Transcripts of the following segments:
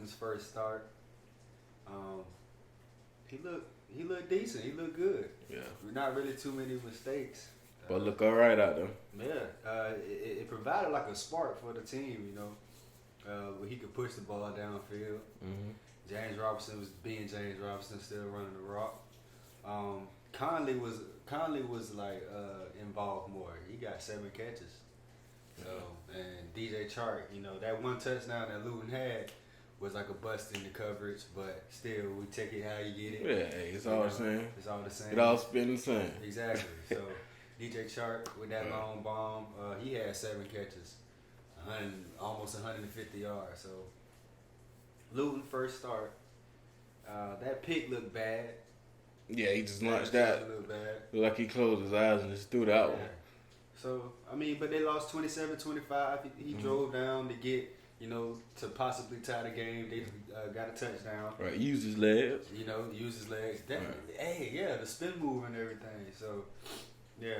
Luton's first start. He looked decent. He looked good. Yeah. Not really too many mistakes. But look all right out there. Yeah. It provided like a spark for the team, you know, where he could push the ball downfield. Mm-hmm. James Robinson was being James Robinson, still running the rock. Conley was like involved more. He got 7 catches. So and DJ Chark, you know, that one touchdown that Luton had was like a bust in the coverage, but still we take it how you get it. Yeah, hey, it's all the same. It's all the same. It all spin the same. Exactly. So DJ Chark with that long bomb, he had 7 catches, almost 150 yards. So Luton first start. That pick looked bad. Yeah, he just launched that. Looked bad. Looked like he closed his eyes and just threw that one. So, I mean, but they lost 27-25. He drove down to get, you know, to possibly tie the game. They got a touchdown. Right, use his legs. You know, use his legs. Hey, yeah, the spin move and everything. So, yeah.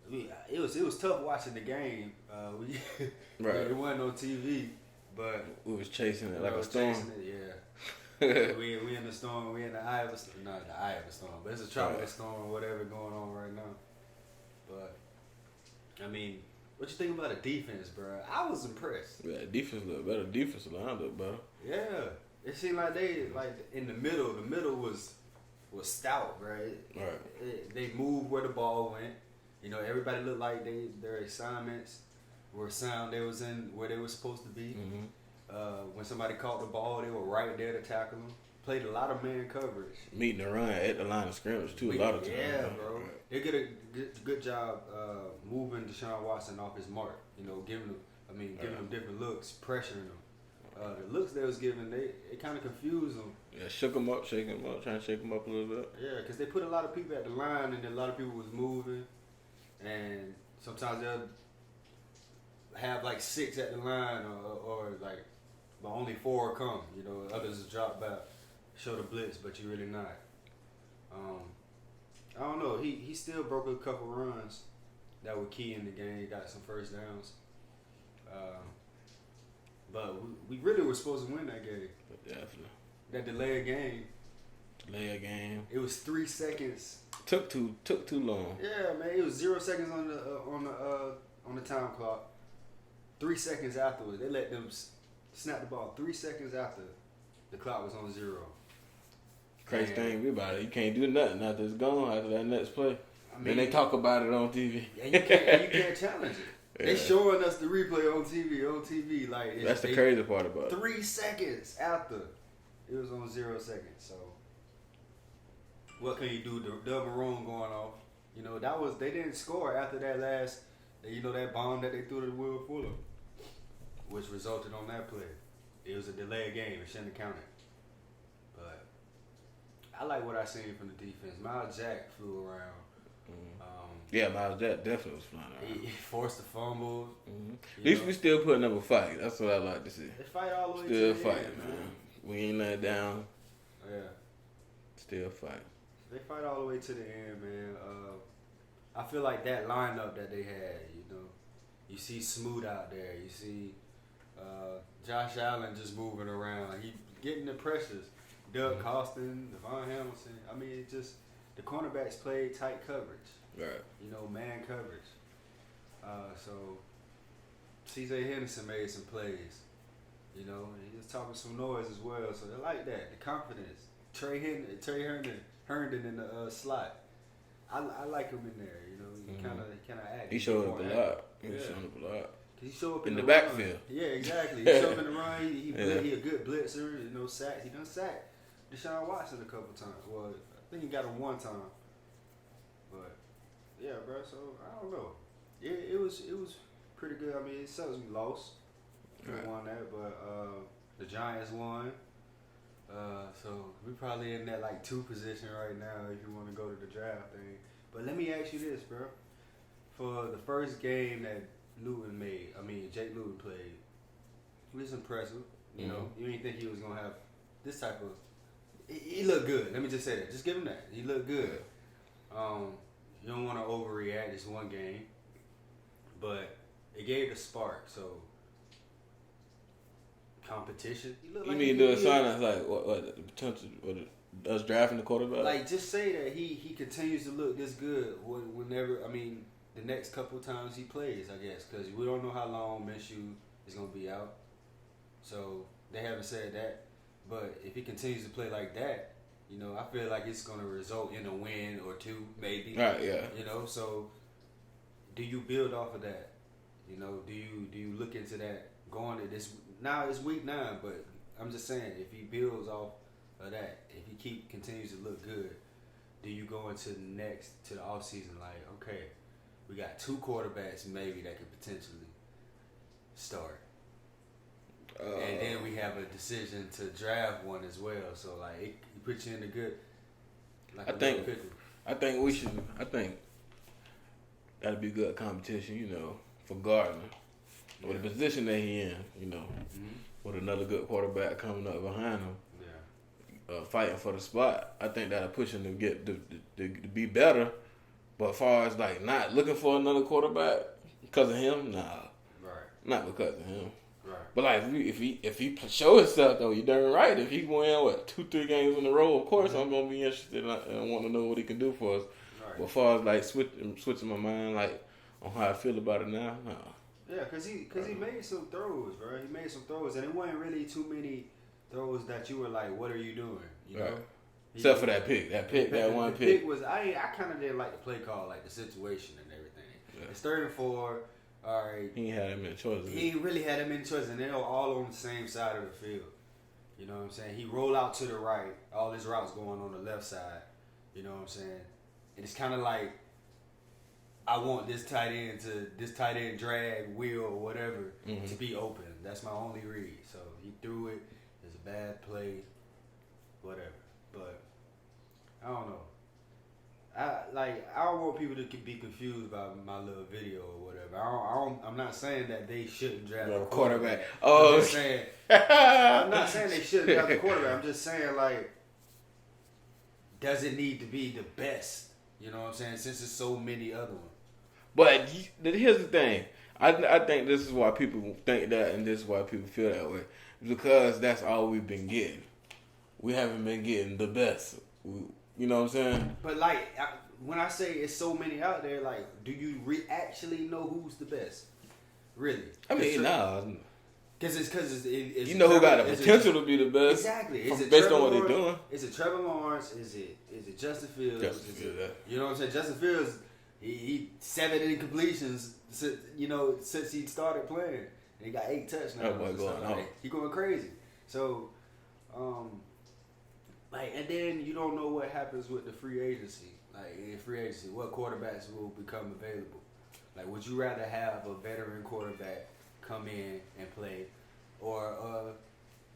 I mean, it was tough watching the game. Right. It wasn't on TV, but we was chasing it like a storm. We in the storm. We in the eye of a storm. Not the eye of a storm, but it's a tropical storm or whatever going on right now. But I mean, what you think about the defense, bro? I was impressed. Yeah, defense looked better. Defense line looked better. Yeah, it seemed like they in the middle. The middle was stout, right? Right. They moved where the ball went. You know, everybody looked like their assignments were sound. They was in where they were supposed to be. Mm-hmm. When somebody caught the ball, they were right there to tackle them. Played a lot of man coverage. Meeting the run at the line of scrimmage too. A lot of times. Yeah, bro. Right. They did a good job moving Deshaun Watson off his mark. You know, giving him different looks, pressuring him. The looks they was giving, it kind of confused them. Yeah, shook him up, shake him up, trying to shake him up a little bit. Yeah, because they put a lot of people at the line, and a lot of people was moving, and sometimes they'll have like 6 at the line, or like, but only 4 come. You know, others drop back, show the blitz, but you're really not. I don't know. He still broke a couple runs that were key in the game. He got some first downs. But we really were supposed to win that game. Definitely. That delayed game. It It was 3 seconds. Took too long. Yeah, man. It was 0 seconds on the time clock. 3 seconds afterwards, they let them snap the ball. 3 seconds after the clock was on 0. Crazy thing about it, you can't do nothing after it's gone. After that next play, then they talk about it on TV. Yeah, you can't challenge it. Yeah. They showing us the replay on TV. Like that's the crazy part about it. 3 seconds after it was on 0 seconds. So what can you do? The double room going off. You know they didn't score after that last. You know that bomb that they threw to the Will Fuller, which resulted on that play. It was a delayed game. It shouldn't have counted. But I like what I seen from the defense. Miles Jack flew around. Yeah, Miles Jack definitely was flying around. He forced the fumbles. Mm-hmm. At least we still putting up a fight. That's what I like to see. They fight all the way still to the fighting, end, man. We ain't let down. Yeah. Still fight. They fight all the way to the end, man. I feel like that lineup that they had, you know, you see Smoot out there. You see Josh Allen just moving around. He getting the pressures. Doug Costin, Devon Hamilton. I mean, it just the cornerbacks played tight coverage. Right. You know, man coverage. So C.J. Henderson made some plays. You know, and he was talking some noise as well. So they like that. The confidence. Trey Herndon in the slot. I like him in there. You know, he kind of act. He showed up a lot. He showed up a lot. He showed up in the run. backfield. Yeah, exactly. He showed up in the run. He a good blitzer. You know, sack. He done sacked Deshaun Watson a couple times. Well, I think he got him one time. But yeah, bro. So I don't know. It was pretty good. I mean, it sucks we lost. We won that, but the Giants won. So we probably in that like 2 position right now if you want to go to the draft thing. But let me ask you this, bro. For the first game that Jake Luton played, he was impressive. You know, you didn't think he was gonna have this type of. He looked good. Let me just say that. Just give him that. He looked good. You don't want to overreact. It's one game, but it gave the spark. So competition. You mean do a sign that's like what the potential us drafting the quarterback? Like just say that he continues to look this good whenever. I mean, the next couple of times he plays, I guess, because we don't know how long Minshew is gonna be out. So they haven't said that, but if he continues to play like that, you know, I feel like it's gonna result in a win or two, maybe. Right. Yeah. You know, so do you build off of that? You know, do you look into that going to this? Now it's week 9, but I'm just saying if he builds off of that, if he continues to look good, do you go into the offseason like, okay, we got 2 quarterbacks maybe that could potentially start, and then we have a decision to draft one as well. So like it puts you in a good. Like I think that'd be good competition, you know, for Gardner. With the position that he in, you know, with another good quarterback coming up behind him, fighting for the spot, I think that'll push him to get to be better. But as far as like not looking for another quarterback because of him, nah, right, not because of him. Right. But like if he show himself though, you darn right. If he win 2-3 games in a row, of course I'm gonna be interested and want to know what he can do for us. Right. But as far as like switching my mind like on how I feel about it now, nah. Yeah, cause he made some throws, bro. He made some throws, and it wasn't really too many throws that you were like, "What are you doing?" You know. Except for that pick, that one pick. Pick was I kind of didn't like the play call, like the situation and everything. Yeah. It's 3rd and 4. All right. He ain't had that many choices. He ain't really had that many choices, and they're all on the same side of the field. You know what I'm saying? He rolled out to the right. All his routes going on the left side. You know what I'm saying? And it's kind of like, I want this tight end drag, wheel, or whatever to be open. That's my only read. So he threw it. It's a bad play, whatever. But I don't know. I don't want people to be confused by my little video or whatever. I'm not saying that they shouldn't draft a quarterback. Oh, I'm just saying. I'm not saying they shouldn't draft a quarterback. I'm just saying like, does it need to be the best? You know what I'm saying? Since there's so many other ones. But here's the thing. I think this is why people think that, and this is why people feel that way. Because that's all we've been getting. We haven't been getting the best. You know what I'm saying? But like, when I say it's so many out there, like, do you actually know who's the best? Really? I mean, nah. Because it's you know who got the potential to be the best. Exactly. Is it based Trevor on what Lawrence? they're doing? Is it Trevor Lawrence? Is it Justin Fields? You know what I'm saying? Justin Fields, he 7 incompletions, you know, since he started playing, and he got 8 touchdowns. That boy going off. He going crazy. So, like, and then you don't know what happens with the free agency. Like in free agency, what quarterbacks will become available? Like, would you rather have a veteran quarterback come in and play, or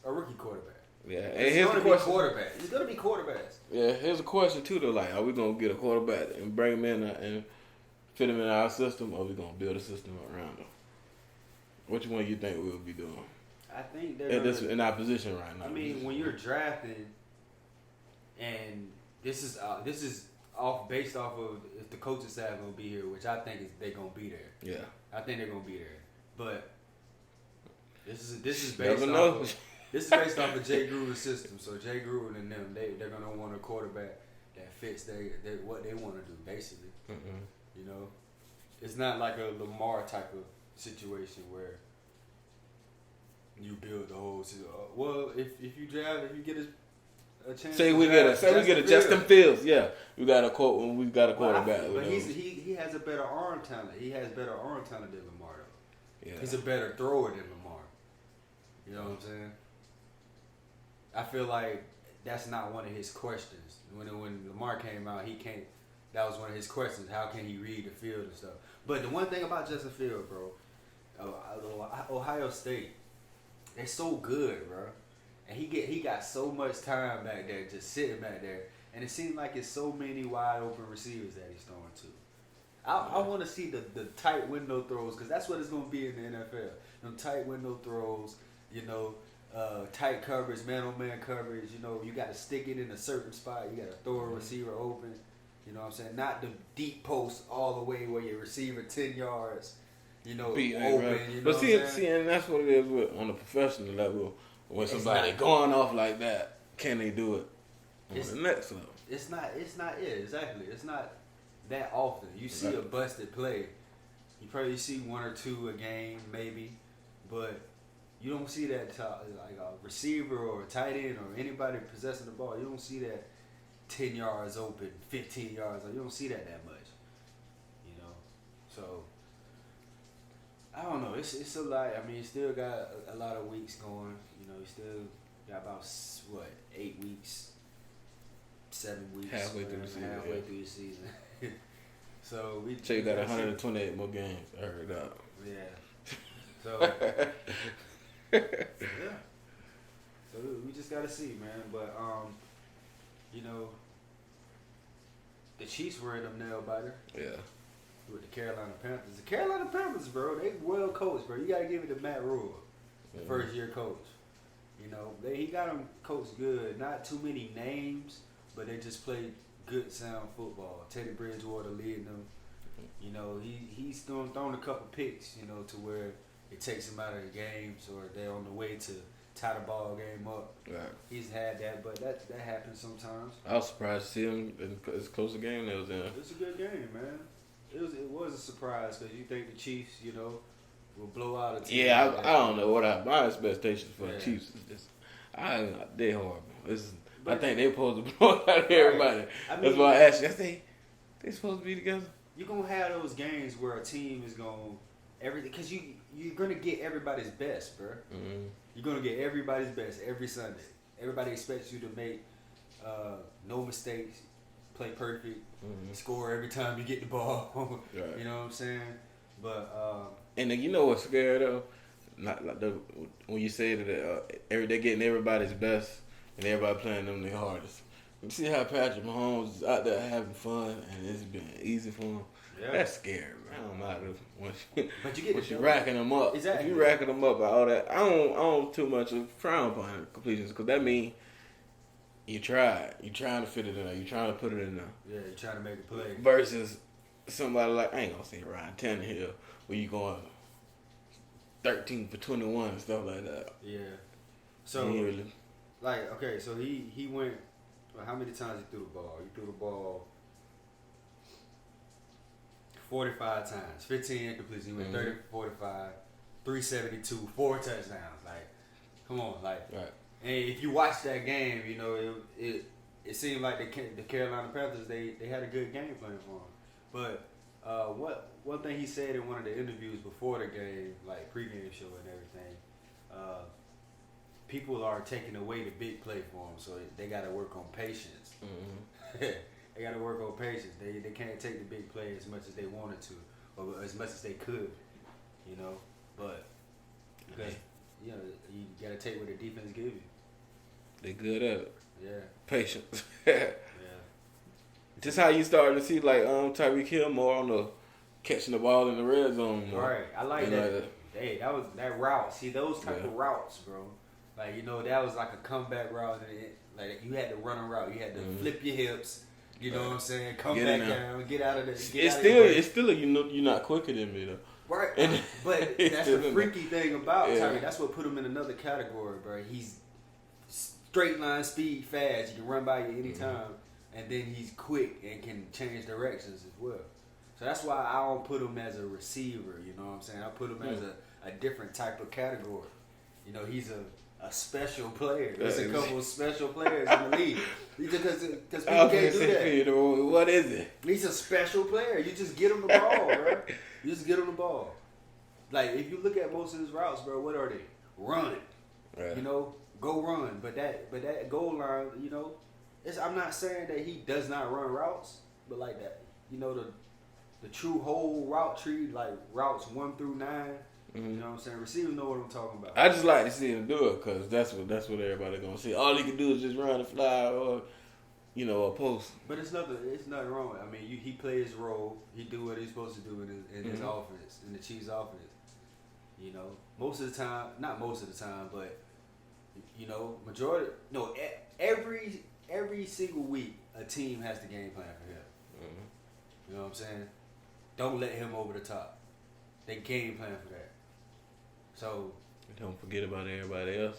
a rookie quarterback? Yeah, and it's going to be quarterback. It's going to be quarterbacks. Yeah, here's a question too though. Like, are we going to get a quarterback and bring him in and fit him in our system, or are we going to build a system around him? Which one you think we'll be doing? I think they're in our position right now. I mean, when you're drafting, and this is based off of if the coaching staff gonna be here, which I think they're gonna be there. Yeah, I think they're gonna be there. But this is based off of Jay Gruden's system. So Jay Gruden and them, they're gonna want a quarterback that fits what they want to do, basically. Mm-hmm. You know, it's not like a Lamar type of situation where you build the whole system. Well, if you get a chance. Say we get a Justin Fields. Yeah, we got a quarterback. But he has a better arm talent. He has better arm talent than Lamar though. Yeah. He's a better thrower than Lamar. You know what I'm saying? I feel like that's not one of his questions. When Lamar came out, that was one of his questions. How can he read the field and stuff? But the one thing about Justin Fields, bro, Ohio State, they're so good, bro. And he got so much time back there, just sitting back there. And it seems like it's so many wide open receivers that he's throwing to. I want to see the tight window throws, because that's what it's going to be in the NFL. Them tight window throws, you know, tight coverage, man-on-man coverage. You know, you got to stick it in a certain spot. You got to throw a receiver open. You know what I'm saying? Not the deep post all the way where your receiver 10 yards, you know, open. Right. You know but see, and that's what it is on the professional level. when somebody going off like that, can they do it on the next level? It's not exactly. It's not that often. You see a busted play, you probably see one or two a game maybe, but you don't see that like a receiver or a tight end or anybody possessing the ball. You don't see that 10 yards open, 15 yards. Like, you don't see that much, you know. So I don't know. It's a lot. I mean, you still got a lot of weeks going. You know, you still got about 8 weeks, 7 weeks, halfway through the season. So we got 128 more games. I heard that. Yeah. So yeah. So we just gotta see, man. But you know, the Chiefs were in them nail biter. Yeah. With the Carolina Panthers. The Carolina Panthers, bro, they well coached, bro. You gotta give it to Matt Rule, the first year coach. You know, he got them coached good. Not too many names, but they just played good, sound football. Teddy Bridgewater leading them. You know, he's thrown a couple picks, you know, to where it takes them out of the games or they're on the way to tie the ball game up. Right. He's had that, but that happens sometimes. I was surprised to see him in as close a game that was in. It was a good game, man. It was a surprise because you think the Chiefs, you know, will blow out a team. Yeah, I don't know what my expectations for the Chiefs is just they horrible. I think they're supposed to blow out everybody. I mean, that's why I asked you. I say they supposed to be together. You're gonna have those games where a team is gonna everything because you're gonna get everybody's best, bro. Mm-hmm. You're gonna get everybody's best every Sunday. Everybody expects you to make no mistakes, play perfect, score every time you get the ball. Right. You know what I'm saying? But and then you know what's scary though, not like when you say that they're getting everybody's best and everybody playing them their hardest. You see how Patrick Mahomes is out there having fun and it's been easy for him. Yeah. That's scary, man. I don't matter once you racking them up. Exactly. If you racking them up by all that, I don't too much frown upon completions because that means you tried. You trying to fit it in there. You trying to put it in there. Yeah, you trying to make a play. Versus somebody like, I ain't gonna say Ryan Tannehill, where you going 13 for 21 and stuff like that. Yeah. So, like, okay, so he went. Well, how many times he threw the ball? He threw the ball 45 times, 15 incompletions. He went 30 for 45, 372, 4 touchdowns. Like, come on, like. Right. And if you watch that game, you know it seemed like the Carolina Panthers they had a good game plan for him. But one thing he said in one of the interviews before the game, like pregame show and everything, people are taking away the big play for him, so they got to work on patience. Mm-hmm. They got to work on patience. They can't take the big play as much as they wanted to, or as much as they could, you know. But because you know you got to take what the defense give you. They good at it. Yeah. Patience. Yeah. Just how you started to see like Tyreek Hill more on the catching the ball in the red zone more. Right. I like that. Hey, that was that route. See those type of routes, bro. Like, you know, that was like a comeback route. Like, you had to run a route. You had to flip your hips. You know what I'm saying? Come back down. Get out of this. It's still you're not quicker than me, though. Right. But that's the freaky thing about Tyreek. That's what put him in another category, bro. He's straight line speed, fast. You can run by you anytime. And then he's quick and can change directions as well. So that's why I don't put him as a receiver. You know what I'm saying? I put him as a different type of category. You know, he's a special player. There's a couple of special players in the league. Because people can't do that. What is it? He's a special player. You just get him the ball, bro. You just get him the ball. Like, if you look at most of his routes, bro, what are they? Run. Right. You know, go run. But that goal line, you know, I'm not saying that he does not run routes, but like that, you know, the true whole route tree, like routes 1 through 9. You know what I'm saying? Receivers know what I'm talking about. I just like to see him do it because that's what everybody gonna see. All he can do is just run and fly or, you know, a post. But it's nothing wrong with it. I mean, he plays his role. He do what he's supposed to do in his offense, in the Chiefs' offense. You know, most of the time, not most of the time, but you know, every single week a team has the game plan for him. You know what I'm saying? Don't let him over the top. They game plan for that. So don't forget about everybody else.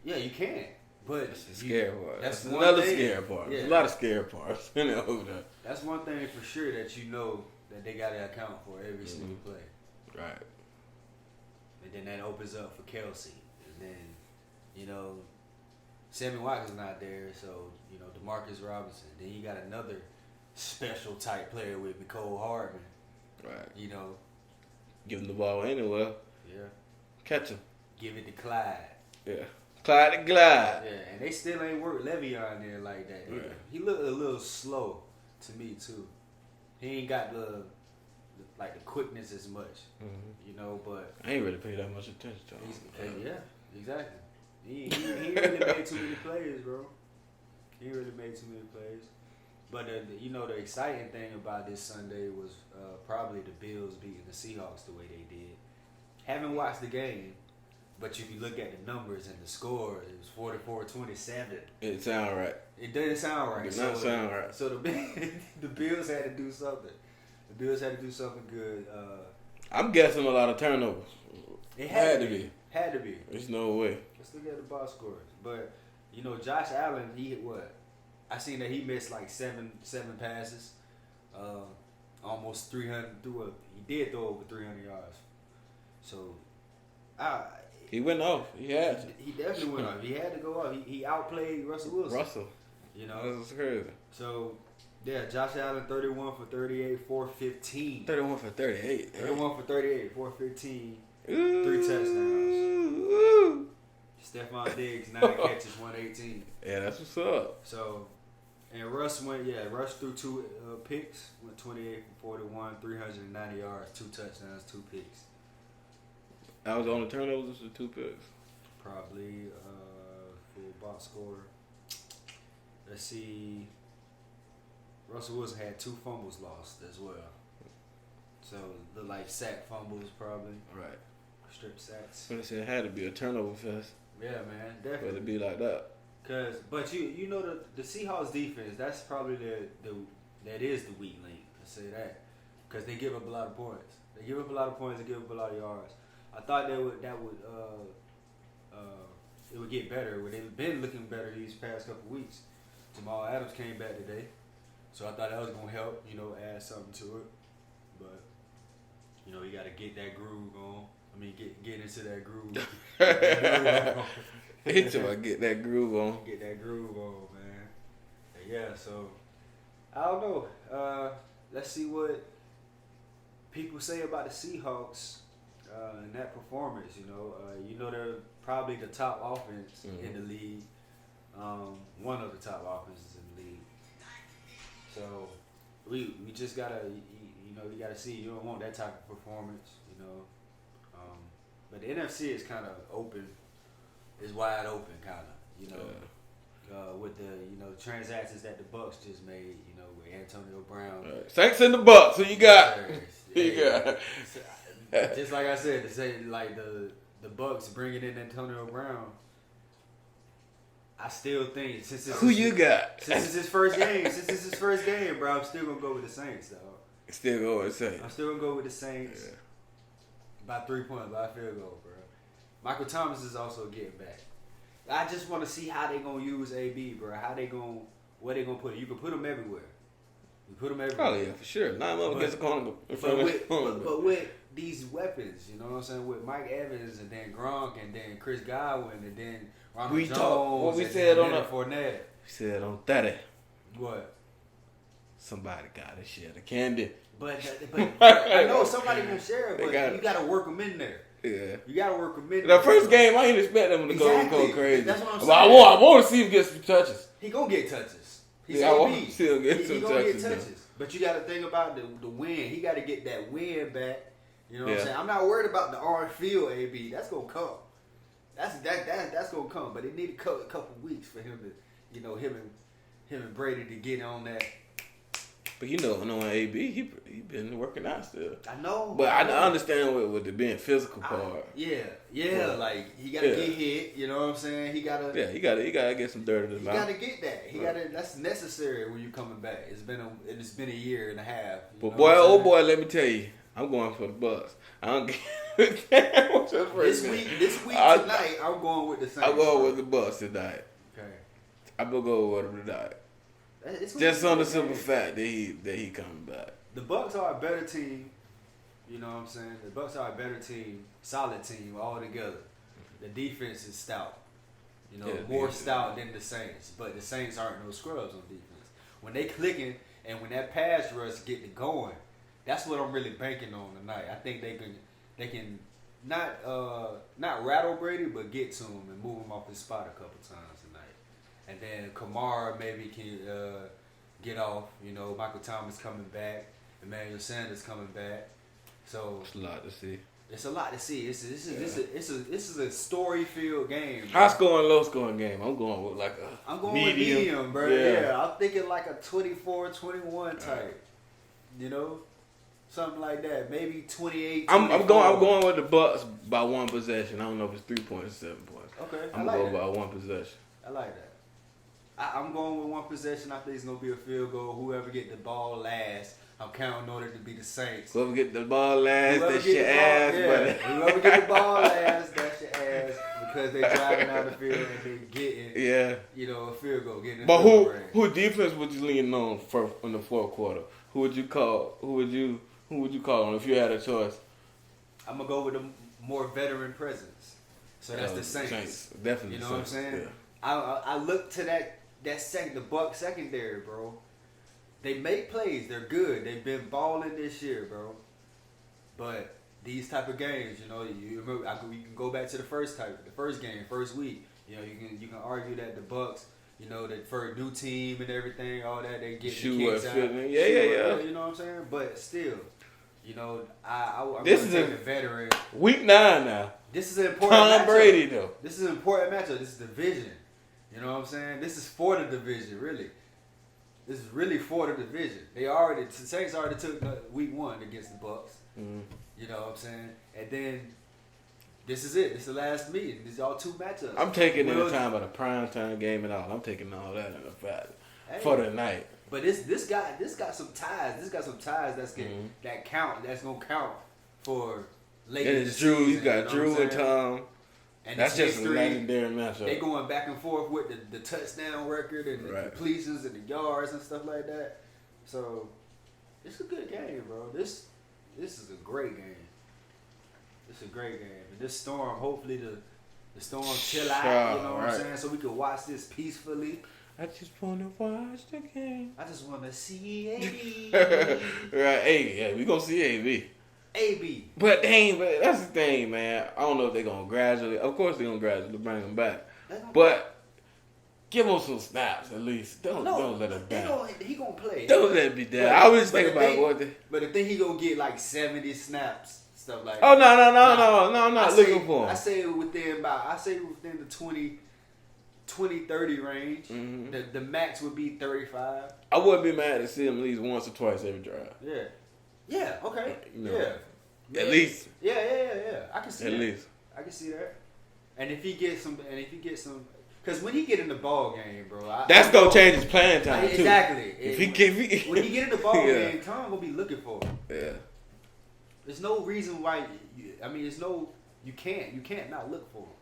Yeah, you can. But that's the scary part. That's another thing. scary part. Yeah. There's a lot of scary parts over there. That's one thing for sure that you know that they got to account for every single play. Right. And then that opens up for Kelsey. And then, Sammy Watkins not there, so, DeMarcus Robinson. Then you got another special type player with Nicole Hardman. Right. Give him the ball anywhere. Yeah. Catch him. Give it to Clyde. Yeah. Clyde the Glide. Yeah, and they still ain't worked Le'Veon there like that. Right. He looked a little slow to me too. He ain't got the quickness as much, but I ain't really paid that much attention to him. Yeah, exactly. He ain't really made too many plays, bro. He ain't really made too many plays. But the exciting thing about this Sunday was probably the Bills beating the Seahawks the way they did. Haven't watched the game. But if you look at the numbers and the score, it was 44-27. It sound right. It doesn't sound right. It does not sound right. So the Bills had to do something. The Bills had to do something good. I'm guessing a lot of turnovers. It had to be. Had to be. There's no way. Let's look at the box scores. But Josh Allen, he hit what? I seen that he missed like seven passes. Almost 300. He did throw over 300 yards. So, he went off. He had to. He definitely went off. He had to go off. He outplayed Russell Wilson. That's crazy. So, yeah, Josh Allen 31 for 38, 415. 31 for 38. 31 for 38, 415. Ooh. 3 touchdowns. Ooh. Stephon Diggs, 9 catches, 118. Yeah, that's what's up. So, and Russ threw 2 picks, went 28 for 41, 390 yards, 2 touchdowns, 2 picks. That was on the turnovers or 2 picks? Probably full box score. Let's see. Russell Wilson had 2 fumbles lost as well. So the sack fumbles probably. Right. Strip sacks. But it had to be a turnover fest. Yeah, man, definitely. For it to be like that. But the Seahawks defense, that's probably that is the weak link. I say that because they give up a lot of points. They give up a lot of points. They give up a lot of yards. I thought it would get better. They've been looking better these past couple weeks. Jamal Adams came back today, so I thought that was gonna help. Add something to it. But you got to get that groove on. I mean, get into that groove. Until I get that groove on. Get that groove on, man. And yeah, so I don't know. Let's see what people say about the Seahawks and that performance. They're probably the top offense in the league. One of the top offenses in the league. So we just gotta you gotta see. You don't want that type of performance. But the NFC is kind of open. It's wide open, kind of. With the transactions that the Bucks just made. With Antonio Brown. Saints and the Bucks. Who you got? Just like I said, to say the Bucks bringing in Antonio Brown. I still think since it's his first game, bro, I'm still gonna go with the Saints, though. Still go with the Saints. I'm still gonna go with the Saints. Yeah. By 3 points, by a field goal, bro. Michael Thomas is also getting back. I just want to see how they gonna use AB, bro. Where they gonna put it? You can put him everywhere. You put him everywhere. Oh yeah, for sure. 9 months against the corner. But with these weapons, you know what I'm saying? With Mike Evans and then Gronk and then Chris Godwin and then Ronald Jones. What we said on Fournette. We said on 30. What? Somebody got to share the candy. But I know somebody can share it, but you got to work them in there. Yeah. You got to work them in there. The first game, I ain't expect them to go crazy. That's what I'm saying. But I want to see him get some touches. He going to get touches. I want to see him get some touches. Get touches. But you got to think about the win. He got to get that win back. You know what I'm saying? I'm not worried about the on-field AB. That's going to come. That's going to come. But it need a couple weeks for him to, him and Brady to get on that. But knowing AB, he been working out still. I know. But I understand with the being physical part. Yeah. Like he gotta get hit. You know what I'm saying? He gotta get some dirt in his mouth. He gotta get that. That's necessary when you're coming back. It's been a year and a half. But boy, let me tell you, I'm going for the Bucks. I don't What's your first This week tonight, I'm going with the Saints. I'm going with the Bucks tonight. Okay. I'm gonna go with them tonight. Just on the simple fact that he coming back. The Bucks are a better team. You know what I'm saying? The Bucks are a better team, solid team all together. The defense is stout. You know, more stout than the Saints. But the Saints aren't no scrubs on defense. When they clicking and when that pass rush get it going, that's what I'm really banking on tonight. I think they can not rattle Brady, but get to him and move him off his spot a couple times tonight. And then Kamara maybe can get off. You know, Michael Thomas coming back, Emmanuel Sanders coming back. So it's a lot to see. It's a lot to see. This is a story-filled game. High scoring, low scoring game. I'm going with like I'm going with medium, bro. Yeah, I'm thinking like a 24-21 type. You know, something like that. Maybe 28. I'm going with the Bucks by one possession. I don't know if it's 3 points or 7 points. Okay, I'm gonna go by one possession. I like that. I'm going with one possession. I think it's gonna be a field goal. Whoever get the ball last. I'm counting on it to be the Saints. Whoever get the ball last, that's your ass, buddy. Whoever get the ball last, that's your ass. Because they driving out the field and they getting, a field goal. But who defense would you lean on for in the fourth quarter? Who would you call? Who would you call on if you had a choice? I'm gonna go with a more veteran presence. So that's the Saints. Definitely. You know what I'm saying? Yeah. I look to the Bucs secondary, bro. They make plays. They're good. They've been balling this year, bro. But these type of games, you know, you remember, you can go back to the first game, first week. You know, you can argue that the Bucs, you know, that for a new team and everything, all that they get the kicks out. Yeah. You know what I'm saying? But still, you know, I'm going to take a veteran. Week 9 now. This is an important matchup. Tom Brady, though. This is an important matchup. This is division. You know what I'm saying? This is for the division, really. This is really for the division. The Saints already took week 1 against the Bucs. Mm-hmm. You know what I'm saying? And then this is it. This is the last meeting. These are all 2 matchups. I'm taking in the time of the prime time game and all. I'm taking all that in the fact for the night. But this got some ties. This got some ties that count. That's gonna count for late. And it's Drew. You got Drew and Tom. And that's just a legendary matchup. They going back and forth with the touchdown record and the completions and the yards and stuff like that. So it's a good game, bro. This is a great game. It's a great game. And this storm, hopefully the storm chill out. You know what I'm saying? So we can watch this peacefully. I just want to watch the game. I just want to see AB. Right, we gonna see AB. But that's the thing, man. I don't know if they're going to gradually. Of course they're going to gradually bring him back. But give him some snaps at least. Don't let him down. He going to play. Don't let him be down. I always think about what But if he going to get like 70 snaps, stuff like that. No, I'm not looking for him. I say within the 20-30 range. Mm-hmm. The max would be 35. I wouldn't be mad to see him at least once or twice every drive. Yeah, okay. You know, at least. Yeah. I can see that. At least. I can see that. And if he gets some, because when he get in the ball game, bro, that's gonna change his playing time too. Exactly. When he get in the ball game, Tom gonna be looking for him. Yeah. There's no reason why. You can't not look for him.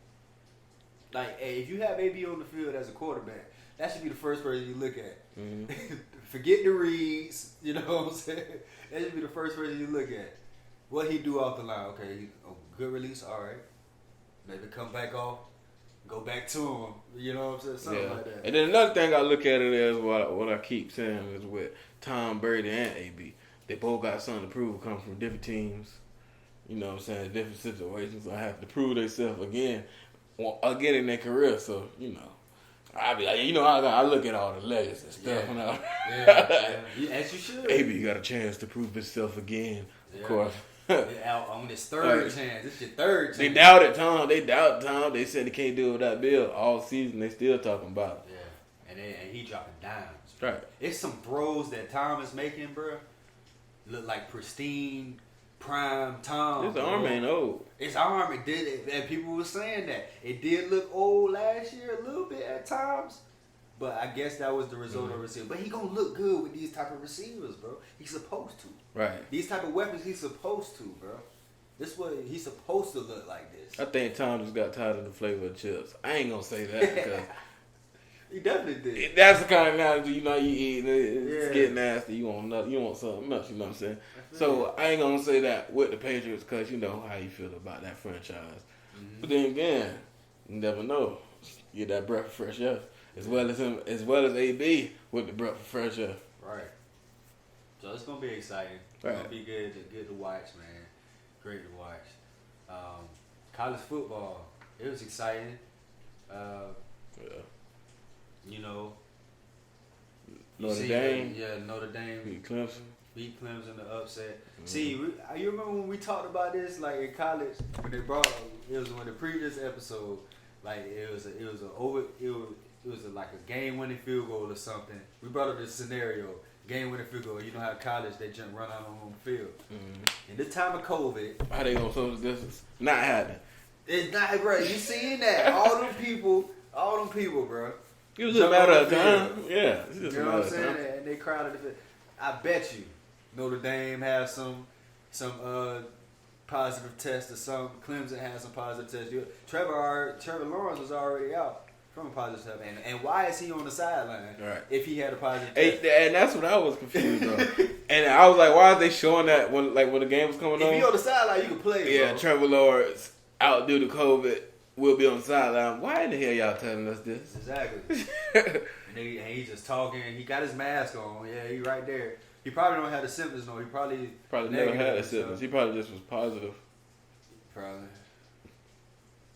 Like, hey, if you have AB on the field as a quarterback, that should be the first person you look at. Mm-hmm. Forget the reads. You know what I'm saying? That should be the first person you look at. What he do off the line? Okay, good release. All right. Maybe come back off. Go back to him. You know what I'm saying? Something like that. And then another thing I look at it as what I keep saying is with Tom Brady and AB. They both got something to prove. Come from different teams. You know what I'm saying? Different situations. I have to prove themselves again in their career. So, you know. I be like, I look at all the legends and stuff. As you should. AB got a chance to prove himself again, of course. On this third chance. This is your third chance. They doubted Tom. They said they can't do it without Bill. All season, they still talking about it. Yeah. And he dropping dimes. Right. It's some throws that Tom is making, bro. Look like pristine, prime Tom. His arm ain't old. His arm, it did, and people were saying that. It did look old last year a little bit at times. But I guess that was the result of receiver. But he gonna look good with these type of receivers, bro. He's supposed to. Right. These type of weapons, he's supposed to, bro. This what he's supposed to look like this. I think Tom just got tired of the flavor of chips. I ain't gonna say that because he definitely did. That's the kind of analogy you eat. It's getting nasty. You want something else. You know what I'm saying? So I ain't gonna say that with the Patriots because you know how you feel about that franchise. Mm-hmm. But then again, you never know. Get that breath of fresh air as well as him, as well as AB with the breath of fresh air. Right. So it's gonna be exciting. It's gonna be good to watch, man. Great to watch. College football, it was exciting. You know, Notre Dame. Notre Dame beat Clemson. Beat Clemson the upset. Mm-hmm. See, you remember when we talked about this, like in college, when they brought it was on the previous episode, like it was like a game-winning field goal or something. We brought up this scenario, game-winning field goal. You know how college they just run out on home field. Mm-hmm. In this time of COVID, how they gonna social distance? Not happening. It's not, bro. You seeing that? All them people, bro. It was just a matter of time. Yeah, it's just you know what I'm saying? And they crowded it. I bet you Notre Dame has some positive tests or some. Clemson has some positive tests. Trevor Lawrence was already out from a positive test. And why is he on the sideline if he had a positive test? And that's what I was confused on. And I was like, why are they showing that when the game was coming on? If you on the sideline, you can play. Yeah, bro. Trevor Lawrence out due to COVID will be on the sideline. Why in the hell y'all telling us this? Exactly. and he just talking. He got his mask on. Yeah, he right there. He probably don't have the symptoms. No, he probably never had the symptoms. He probably just was positive. Probably.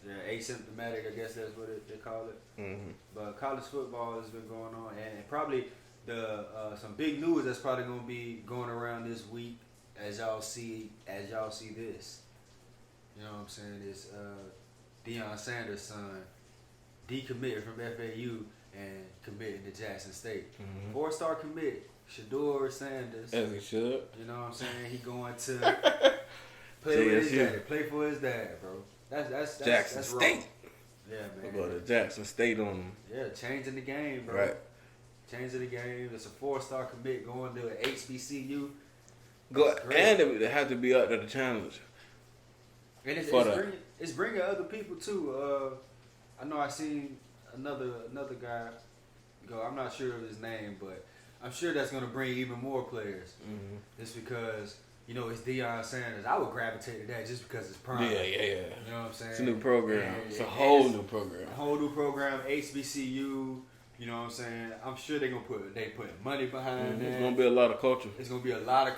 Yeah, asymptomatic. I guess that's what they call it. Mm-hmm. But college football has been going on, and probably some big news that's probably going to be going around this week as y'all see this. You know what I'm saying? Is Deion Sanders' son decommitted from FAU and committed to Jackson State. Mm-hmm. 4-star commit, Shador Sanders. As he should. You know what I'm saying? He going to play with his daddy. Play for his dad, bro. That's Jackson that's State. Wrong. Yeah, man. We'll go to Jackson State on him. Yeah, changing the game, bro. Right. Changing the game. It's a 4-star commit going to HBCU. And it had to be up to the challenge. And it's bringing other people too. I know I seen another guy go. I'm not sure of his name, but I'm sure that's gonna bring even more players. Mm-hmm. Just because it's Deion Sanders. I would gravitate to that just because it's prime. Yeah. You know what I'm saying? It's a new program. It's a whole new program. A whole new program. HBCU. You know what I'm saying? I'm sure they're gonna put money behind that. It's gonna be a lot of culture. It's gonna be a lot of.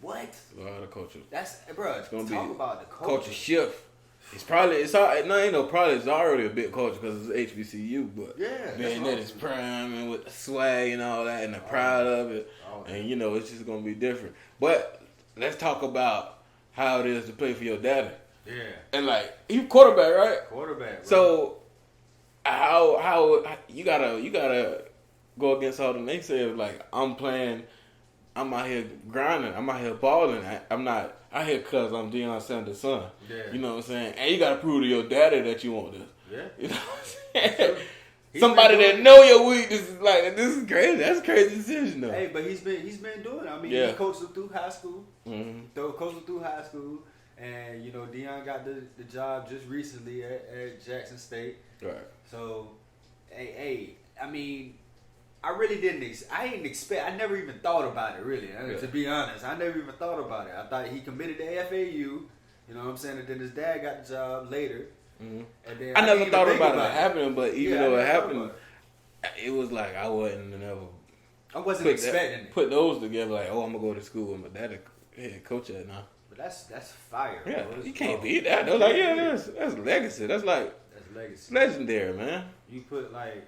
What? A lot of culture. That's bro. It's gonna talk about the culture shift. It's already a bit culture because it's HBCU, but being that it's prime and with the swag and all that and the pride of it, and it's just gonna be different. But let's talk about how it is to play for your daddy. Yeah. And like you quarterback, right? Quarterback. Bro. So how you gotta go against all the naysayers like I'm out here grinding. I'm out here balling. I'm not out here because I'm Deion Sanders' son. Yeah. You know what I'm saying? And you got to prove to your daddy that you want this. Yeah. You know what I'm saying? Somebody that know your weaknesses like this is crazy. That's a crazy decision though. Hey, but he's been doing it. I mean, he coached them through high school. Mm-hmm. Coached them through high school, and Deion got the job just recently at Jackson State. Right. So, hey, I mean. I really didn't. I didn't expect. I never even thought about it. Really, to be honest, I never even thought about it. I thought he committed to FAU. You know what I'm saying? And then his dad got the job later. Mm-hmm. And then I never thought about it happening, but even though it happened, it was like I wasn't expecting it. Put those together like, oh, I'm gonna go to school with my daddy head coach at now. But that's fire. Yeah, you can't beat that. They're like, that's legacy. That's legacy. Legendary, man. You put like.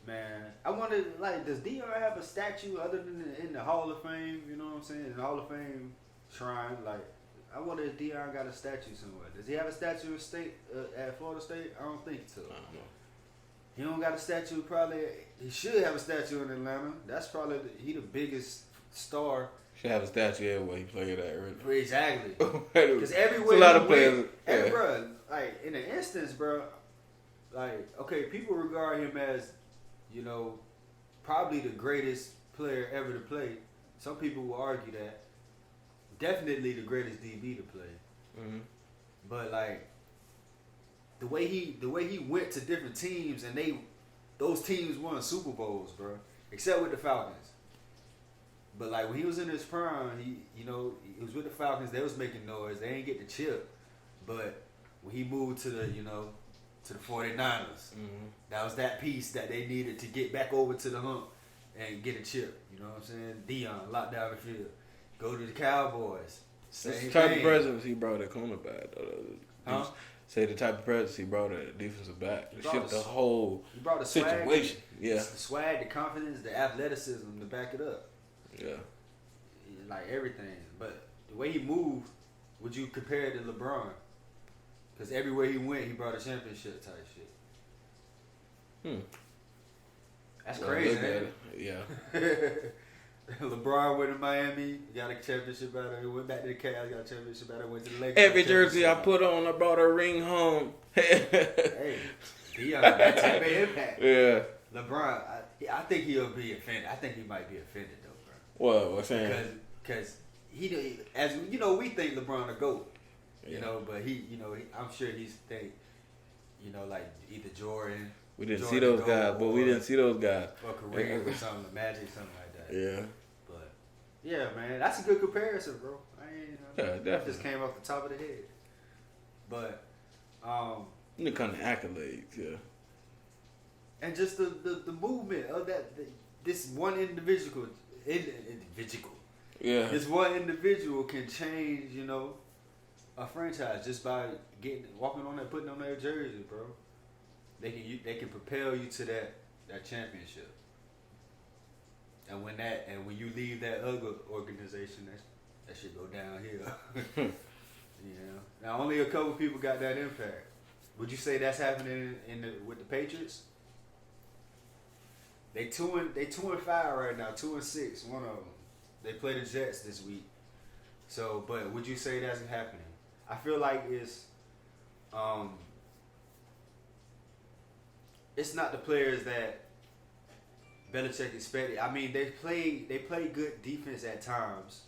Man, I wonder, does Deion have a statue other than in the Hall of Fame? You know what I'm saying? In the Hall of Fame shrine, I wonder if Deion got a statue somewhere. Does he have a statue at Florida State? I don't think so. I don't know. He don't got a statue. Probably he should have a statue in Atlanta. That's probably he the biggest star. Should have a statue everywhere he played at. Really. Exactly. Because everywhere a lot of players. Bro, in an instance, bro, okay, people regard him as. Probably the greatest player ever to play. Some people will argue that. Definitely the greatest DB to play. Mm-hmm. But like the way he went to different teams and those teams won Super Bowls, bro. Except with the Falcons. But like when he was in his prime, he was with the Falcons. They was making noise. They ain't get the chip. But when he moved to the 49ers, that was that piece that they needed to get back over to the hump and get a chip. You know what I'm saying? Dion locked down the field. Go to the Cowboys. Same That's the type thing. of presence he brought at cornerback. Huh? Say the type of presence he brought at defensive back. He To brought shift the whole He brought the situation. Swag, the swag, the confidence, the athleticism to back it up. Yeah. Like everything. But the way he moved, would you compare it to LeBron? Because everywhere he went, he brought a championship type shit. That's crazy, man. Yeah. LeBron went to Miami, got a championship out of it. Went back to the Cavs, got a championship out of it. Went to the Lakers. Every jersey I put on, I brought a ring home. Hey, Dion, that type of impact. Yeah. LeBron, I think he'll be offended. I think he might be offended though, bro. What's saying? Because he, as we think LeBron a GOAT, but I'm sure he's think, like either Jordan. We didn't see those guys, but we didn't see those guys. Or Kareem or something, Magic, something like that. Yeah. But yeah, man, that's a good comparison, bro. Definitely. That just came off the top of the head. But the kind of accolades, yeah. And just the movement of this one individual. Yeah. This one individual can change, a franchise just by walking on that, putting on their jersey, bro. They can propel you to that championship. And when you leave that other organization, that shit go downhill. Now only a couple people got that impact. Would you say that's happening with the Patriots? They 2-5 right now, 2-6. One of them. They play the Jets this week. So, but would you say that's happening? I feel like it's not the players that Belichick expected. I mean, they play good defense at times,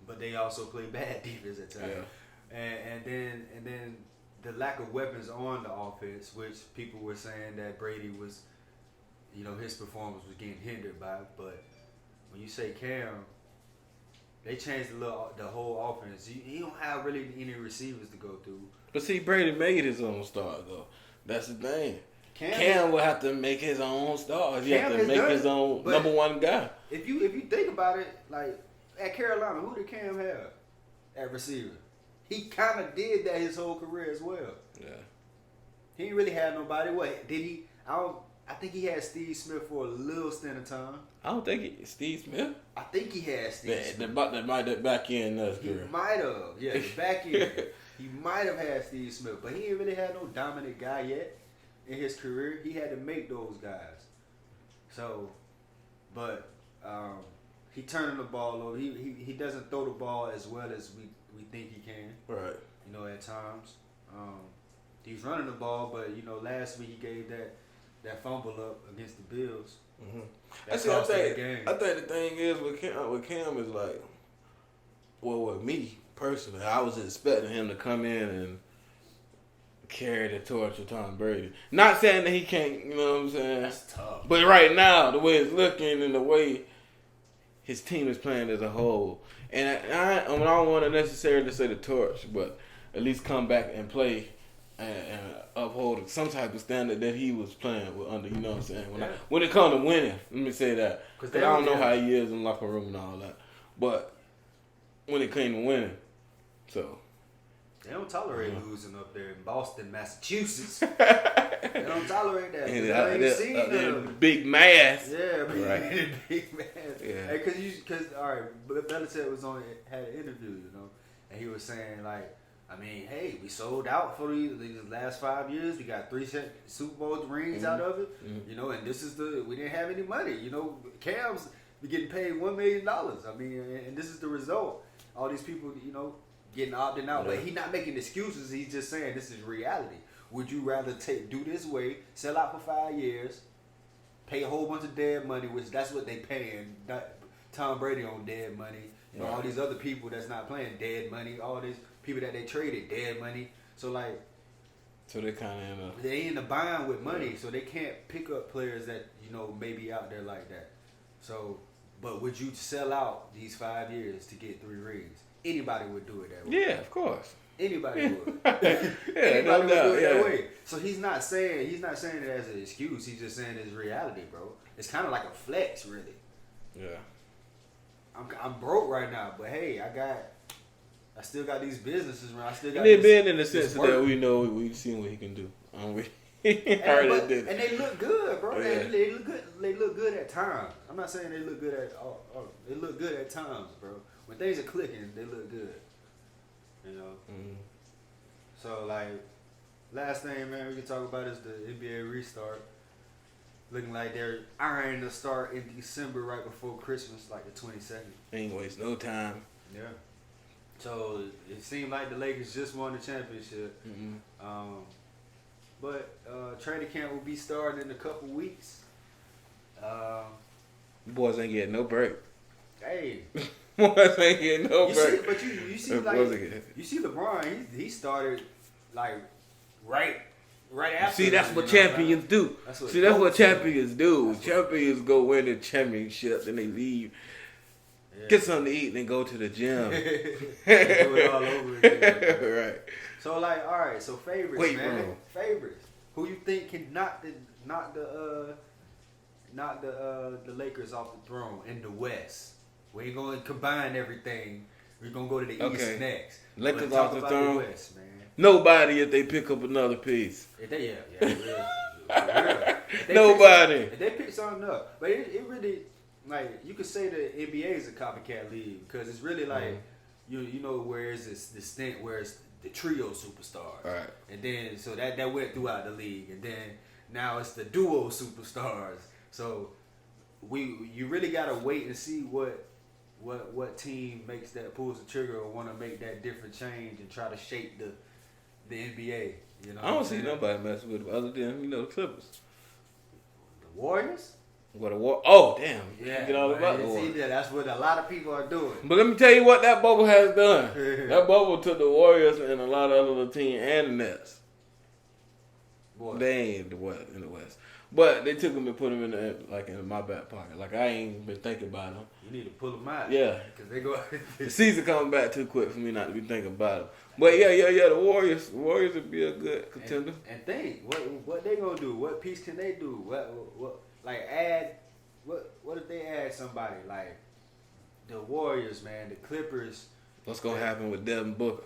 but they also play bad defense at times. Yeah. And then the lack of weapons on the offense, which people were saying that Brady was, his performance was getting hindered by. But when you say Cam, they changed the whole offense. You don't have really any receivers to go through. But see, Brady made his own start though. That's the thing. Cam will have to make his own stars. He have to make his own number one guy. If you think about it, like at Carolina, who did Cam have at receiver? He kind of did that his whole career as well. Yeah. He didn't really have nobody. What did he? I think he had Steve Smith for a little stint of time. I don't think Steve Smith. I think he had Steve Smith. That back end He might have. Yeah, the back end. He might have had Steve Smith, but he ain't really had no dominant guy yet in his career. He had to make those guys. So, but he turning the ball over. He doesn't throw the ball as well as we think he can. Right. At times. He's running the ball, but last week he gave that fumble up against the Bills. Mm-hmm. I think the thing is with Cam is like, well, with me personally, I was expecting him to come in and carry the torch of Tom Brady. Not saying that he can't, you know what I'm saying? That's tough. But right now, the way it's looking and the way his team is playing as a whole, and I don't want to necessarily say the torch, but at least come back and play and uphold some type of standard that he was playing with under, you know what I'm saying? When it comes to winning, let me say that. Because I don't know how he is in the locker room and all that. But when it came to winning, so. They don't tolerate losing up there in Boston, Massachusetts. They don't tolerate that. They ain't seen the big mass. Yeah, right. Big mass. Yeah. Because all right, Belichick had an interview, and he was saying like, I mean, hey, we sold out for these last 5 years. We got 3 Super Bowl rings out of it, and this is we didn't have any money. Cam's getting paid $1 million. I mean, and this is the result. All these people, getting opted out, but he's not making excuses. He's just saying this is reality. Would you rather do this way, sell out for 5 years, pay a whole bunch of dead money, which that's what they paying Tom Brady on dead money. You know, all these other people that's not playing dead money. All these people that they traded dead money. So like, so they kind of they in the bind with money, so they can't pick up players that maybe out there like that. So, but would you sell out these 5 years to get 3 rings? Anybody would do it that way. Yeah, of course. Anybody would. Anybody would do it that way. So he's not saying it as an excuse. He's just saying it's reality, bro. It's kind of like a flex, really. Yeah. I'm broke right now, but hey, I still got these businesses, man. I still got. And they've been in the sense that we've seen what he can do. And they look good, bro. Yeah. They look good. They look good at times. I'm not saying they look good at all. They look good at times, bro. When things are clicking, they look good. You know. Mm-hmm. So like, last thing, man, we can talk about is the NBA restart. Looking like they're ironing the start in December, right before Christmas, like the 22nd. Ain't waste no time. Yeah. So it seemed like the Lakers just won the championship. Mm-hmm. But training camp will be starting in a couple weeks. Boys ain't getting no break. Hey. Boys ain't getting no break. But you see like you see LeBron, he started like right after. See, that's what champions do. That's what champions do. Champions go win the championship, then they leave. Yeah. Get something to eat and then go to the gym. Do it all over again. Right. So like, all right. So favorites, Wait, man. bro. Favorites. Who you think can knock the Lakers off the throne in the West? We ain't gonna combine everything. We're gonna go to the East next. Lakers off the throne. West, man. Nobody if they pick up another piece. If they, If they Nobody. If they pick something up, but it really. Like, you could say the NBA is a copycat league because it's really like, you know, where is this stint where it's the trio superstars. Right. And then, so that went throughout the league. And then now it's the duo superstars. So you really got to wait and see what team pulls the trigger or want to make that different change and try to shape the NBA. You know, I don't see nobody messing with them other than, the Clippers. The Warriors? Oh, damn. Yeah, get all about the see, that's what a lot of people are doing. But let me tell you what that bubble has done. That bubble took the Warriors and a lot of other teams and the Nets. Boy. They ain't in the West. But they took them and put them in my back pocket. Like, I ain't been thinking about them. You need to pull them out. Yeah. Because they go. The season coming back too quick for me not to be thinking about them. But yeah, the Warriors would be a good contender. And think, what they gonna do? What piece can they do? What like add? What if they add somebody like the Warriors, man, the Clippers? What's gonna happen with Devin Booker?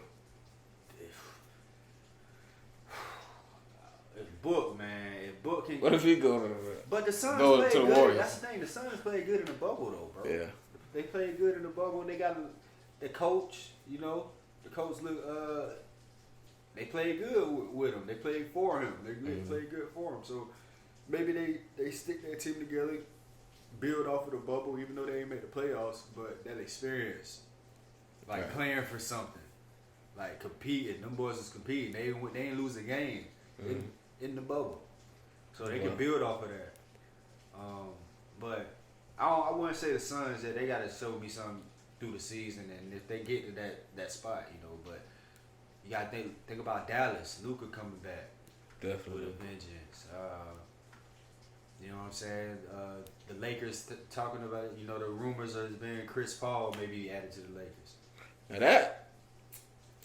If Book, man, if Book can. What if he go to But the Suns go play to the good. Warriors? That's the thing. The Suns play good in the bubble, though, bro. Yeah. They play good in the bubble. They got the coach. You know, the coach look. They play good with him. They play for him. They play good for him. So maybe they stick that team together, build off of the bubble, even though they ain't make the playoffs. But that experience, like playing for something, like competing. Them boys is competing. They ain't lose a game in the bubble, so they can build off of that. But I wouldn't say the Suns that they got to show me something through the season, and if they get to that spot, But you got to think about Dallas, Luka coming back, definitely with a vengeance. You know what I'm saying? The Lakers talking about it. The rumors has been Chris Paul maybe added to the Lakers. Now that.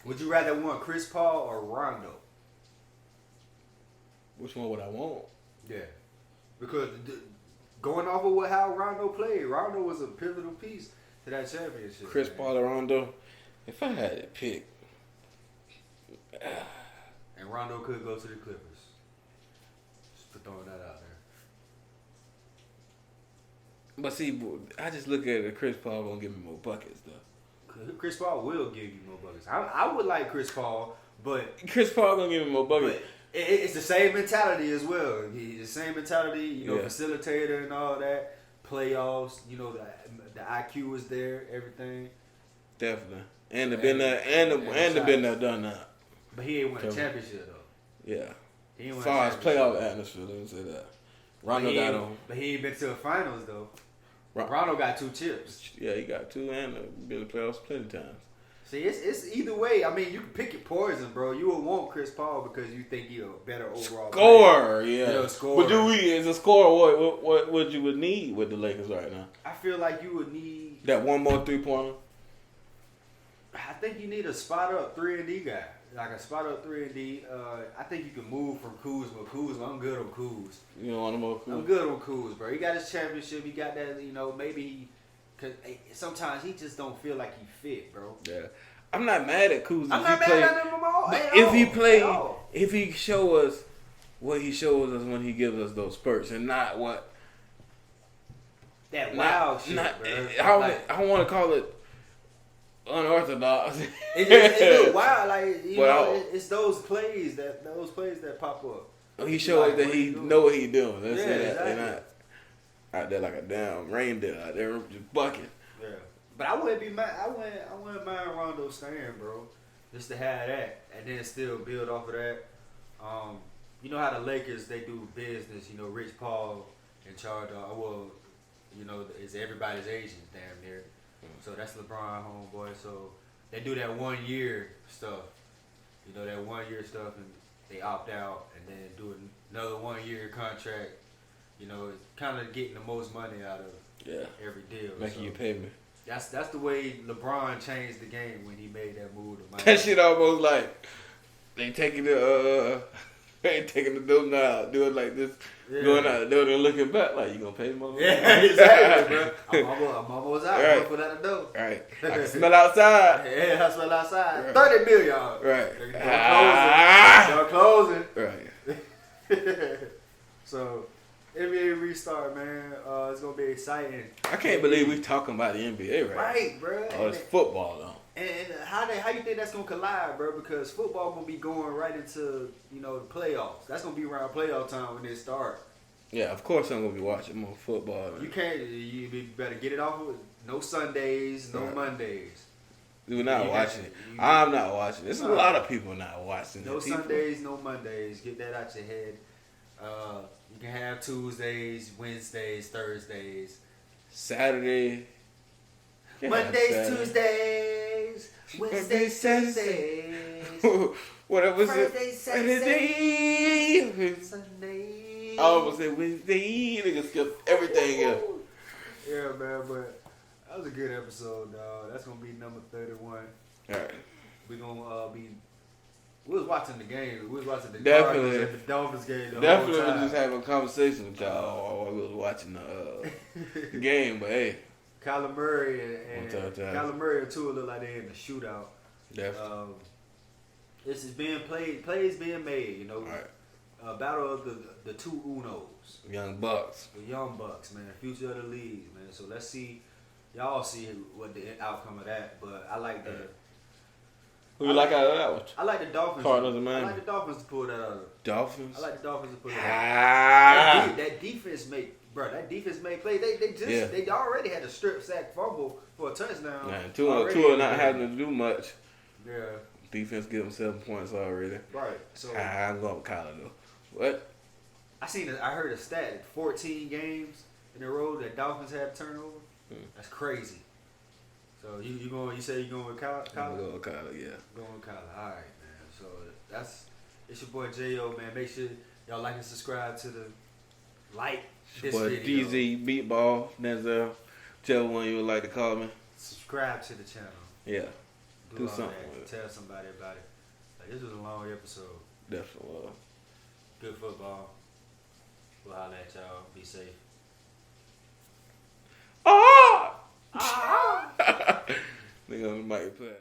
Would you rather want Chris Paul or Rondo? Which one would I want? Yeah, because going off of how Rondo played, Rondo was a pivotal piece to that championship. Chris Paul or Rondo? If I had to pick. And Rondo could go to the Clippers. Just for throwing that out there. But see, I just look at it. Chris Paul gonna give me more buckets though. Chris Paul will give you more buckets. I would like Chris Paul, but Chris Paul gonna give me more buckets. It's the same mentality as well. He's the same mentality, facilitator and all that. Playoffs, the IQ was there, everything. Definitely, and been there, done that. But he ain't won a championship though. Yeah. He ain't won as far as playoff atmosphere, let me say that. Rondo got on. But he ain't been to the finals though. Rondo got 2 chips. Yeah, he got 2 and been in the playoffs plenty of times. See, it's either way. I mean, you can pick your poison, bro. You would want Chris Paul because you think he's a better overall scorer. Yeah, Yeah, scorer. But as a scorer, what you would need with the Lakers right now? I feel like you would need that one more 3-pointer. I think you need a spot up 3-and-D guy, like a spot up 3-and-D. I think you can move from Kuzma. I'm good on Kuz. You don't want him more Kuz? I'm good on Kuz, bro. He got his championship. He got that. Maybe cause sometimes he just don't feel like he fit, bro. Yeah. I'm not mad at Kuz. I'm not mad at him at all. If he show us what he shows us when he gives us those spurts, and not what that wild shit, bro. I want to call it unorthodox. It's look wild, like it's those plays that pop up. He shows that he know what he's doing. That's it. Exactly. They're not out there like a damn reindeer out there just bucking. Yeah. But I wouldn't be mad. I wouldn't mind Rondo staying, bro. Just to have that, and then still build off of that. You know how the Lakers they do business. Rich Paul in charge of. It's everybody's agent damn near. So that's LeBron homeboy. So they do that 1 year stuff. That 1 year stuff, and they opt out, and then do another 1 year contract. Kind of getting the most money out of every deal. Making you pay me. That's the way LeBron changed the game when he made that move to Miami. That shit almost like they taking the dope now, doing like this, going out there and looking back like you gonna pay me. Yeah, exactly, bro. I'm almost out. Right. I'm put out the door. Right. I can smell outside. Yeah, I smell outside. Right. 30 million. Right. Y'all closing. Right. So. NBA restart, man. It's gonna be exciting. I can't believe we talking about the NBA right Right, bro. Oh, it's football though. And how you think that's gonna collide, bro? Because football gonna be going right into the playoffs. That's gonna be around playoff time when they start. Yeah, of course I'm gonna be watching more football. You can't. You better get it off with no Sundays, no Mondays. We're not watching it. I'm not watching. There's a lot of people not watching. No Sundays, no Mondays. Get that out your head. You can have Tuesdays, Wednesdays, Thursdays, Saturday, Mondays, Tuesdays, Wednesdays, Thursdays, whatever. Friday, Saturday, Sunday. I almost said Wednesday. Nigga skip everything else. Yeah, man, but that was a good episode, dog. That's gonna be number 31. All right. We're gonna be. We was watching the game. We was watching the Definitely. Cardinals and the Dolphins game. Definitely was just having a conversation with y'all while we was watching the game. But hey, Kyler Murray and Tua look like they in the shootout. Definitely. This is being played. Plays being made. All right. Battle of the two Unos. Young Bucks. The Young Bucks, man. Future of the league, man. So let's see. Y'all see what the outcome of that. But I like the. Who you like out of that one? I like the Dolphins. Cardinals and Miami. I like the Dolphins to pull that out. Dolphins? I like the Dolphins to pull that out. That defense make play. They already had a strip sack fumble for a touchdown. Man, Tua not having to do much. Yeah. Defense give them 7 points already. Right. So I'm going with Kyler though. What? I heard a stat: 14 games in a row that Dolphins had turnover. That's crazy. So you say you going with Kyler? I'm going with Kyler, yeah. Going with Kyler. All right, man. So it's your boy J.O., man. Make sure y'all like and subscribe to the this boy video. DZ, Beatball, Denzel, whichever one you would like to call me. Subscribe to the channel. Yeah. Do all something that. with it. Tell somebody about it. This was a long episode. Definitely. Good football. We'll holler at y'all. Be safe. Nigga on the mic put.